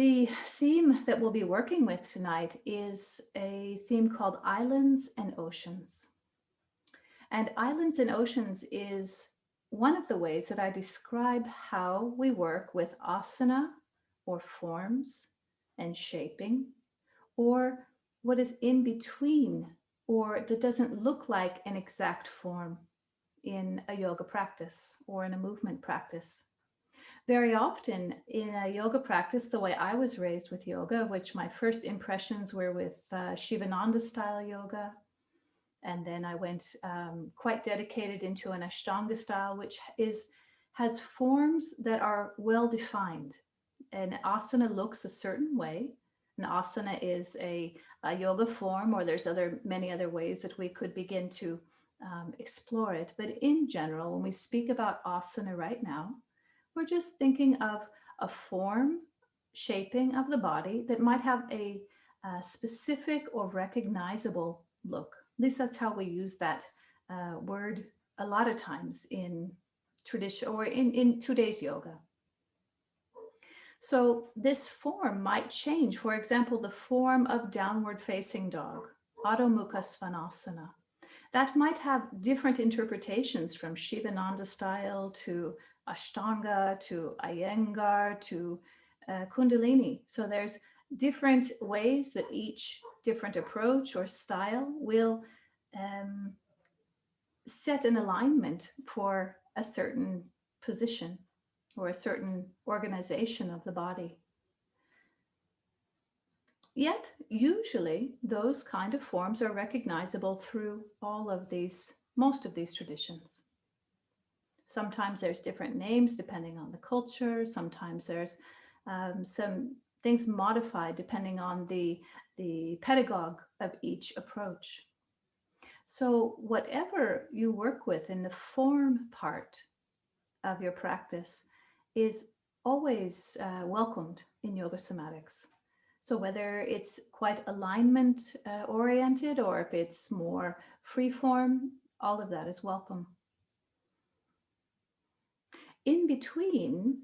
The theme that we'll be working with tonight is a theme called Islands and Oceans. And Islands and Oceans is one of the ways that I describe how we work with asana or forms and shaping, or what is in between or that doesn't look like an exact form in a yoga practice or in a movement practice. Very often in a yoga practice, the way I was raised with yoga, which my first impressions were with Shivananda style yoga, and then I went quite dedicated into an Ashtanga style, which has forms that are well defined. An asana looks a certain way. An asana is a yoga form, or there's many other ways that we could begin to explore it. But in general, when we speak about asana right now, we're just thinking of a form, shaping of the body that might have a specific or recognizable look. At least that's how we use that word a lot of times in tradition or in today's yoga. So this form might change. For example, the form of downward facing dog, Adho Mukha Svanasana. That might have different interpretations from Shivananda style to Ashtanga to Iyengar to Kundalini. So there's different ways that each different approach or style will set an alignment for a certain position or a certain organization of the body. Yet, usually, those kind of forms are recognizable through most of these traditions. Sometimes there's different names depending on the culture. Sometimes there's some things modified depending on the pedagogue of each approach. So whatever you work with in the form part of your practice is always welcomed in YogaSOMATIcs. So whether it's quite alignment oriented or if it's more free form, all of that is welcome. In between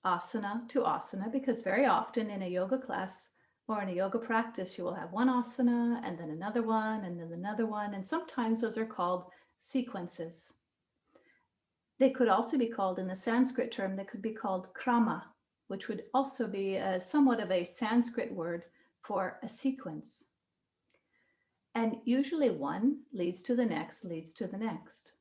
asana to asana, because very often in a yoga class or in a yoga practice, you will have one asana and then another one and then another one. And sometimes those are called sequences. They could also be called, in the Sanskrit term, they could be called krama, which would also be somewhat of a Sanskrit word for a sequence. And usually one leads to the next, leads to the next.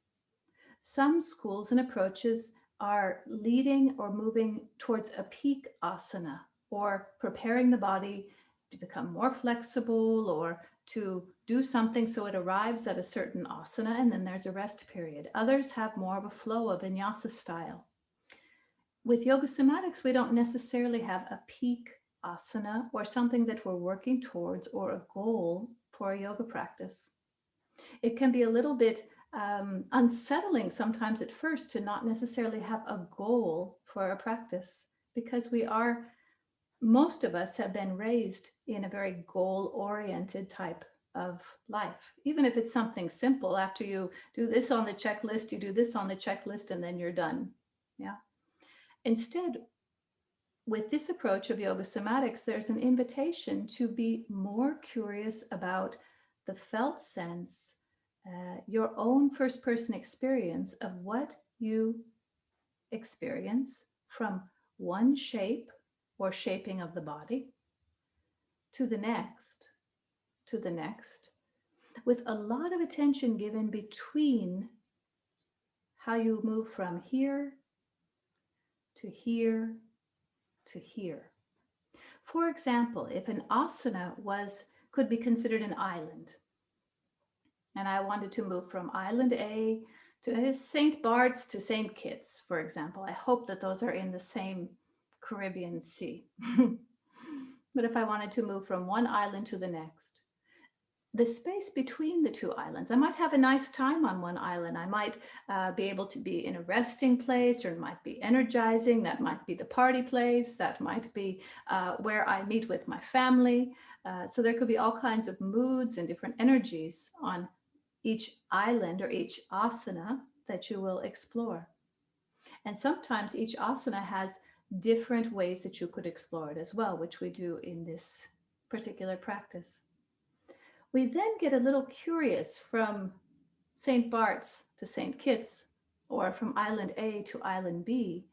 Some schools and approaches are leading or moving towards a peak asana, or preparing the body to become more flexible or to do something so it arrives at a certain asana, and then there's a rest period. Others have more of a flow of vinyasa style. With YogaSOMATIcs, we don't necessarily have a peak asana or something that we're working towards or a goal for a yoga practice. It can be a little bit unsettling sometimes at first to not necessarily have a goal for a practice, because most of us have been raised in a very goal-oriented type of life. Even if it's something simple, after you do this on the checklist, you do this on the checklist, and then you're done. Yeah. Instead, with this approach of YogaSOMATIcs, there's an invitation to be more curious about the felt sense, your own first-person experience of what you experience from one shape or shaping of the body to the next, with a lot of attention given between how you move from here to here to here. For example, if an asana could be considered an island, and I wanted to move from island A to St. Bart's to St. Kitts, for example, I hope that those are in the same Caribbean Sea. But if I wanted to move from one island to the next, the space between the two islands, I might have a nice time on one island. I might be able to be in a resting place, or it might be energizing. That might be the party place. That might be where I meet with my family. So there could be all kinds of moods and different energies on each island or each asana that you will explore. And sometimes each asana has different ways that you could explore it as well, which we do in this particular practice. We then get a little curious from St. Bart's to St. Kitts, or from island A to island B.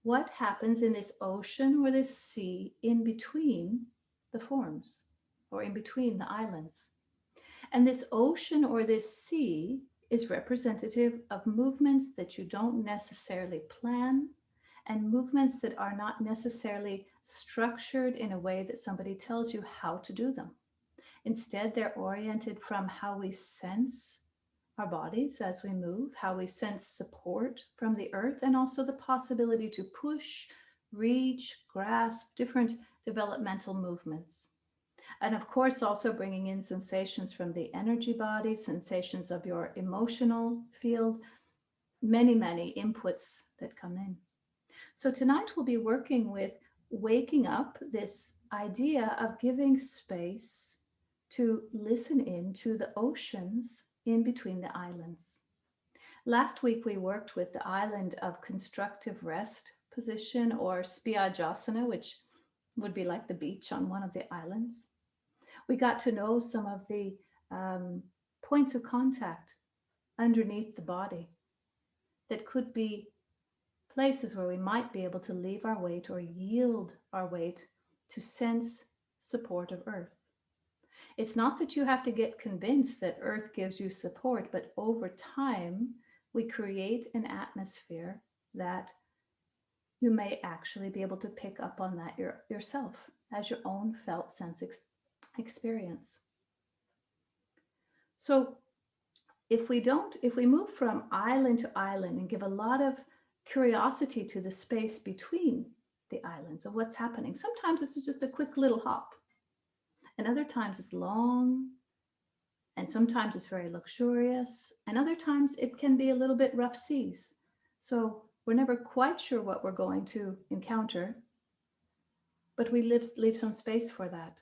What happens in this ocean or this sea in between the forms, or in between the islands? And this ocean or this sea is representative of movements that you don't necessarily plan, and movements that are not necessarily structured in a way that somebody tells you how to do them. Instead, they're oriented from how we sense our bodies as we move, how we sense support from the earth, and also the possibility to push, reach, grasp different developmental movements. And of course, also bringing in sensations from the energy body, sensations of your emotional field, many, many inputs that come in. So tonight we'll be working with waking up this idea of giving space to listen in to the oceans in between the islands. Last week we worked with the island of constructive rest position, or Spiyajasana, which would be like the beach on one of the islands. We got to know some of the points of contact underneath the body that could be places where we might be able to leave our weight or yield our weight to sense support of earth. It's not that you have to get convinced that earth gives you support, but over time, we create an atmosphere that you may actually be able to pick up on that yourself as your own felt sense experience. So if we move from island to island and give a lot of curiosity to the space between the islands of what's happening, sometimes it's just a quick little hop, and other times it's long, and sometimes it's very luxurious, and other times it can be a little bit rough seas. So we're never quite sure what we're going to encounter, but we leave some space for that.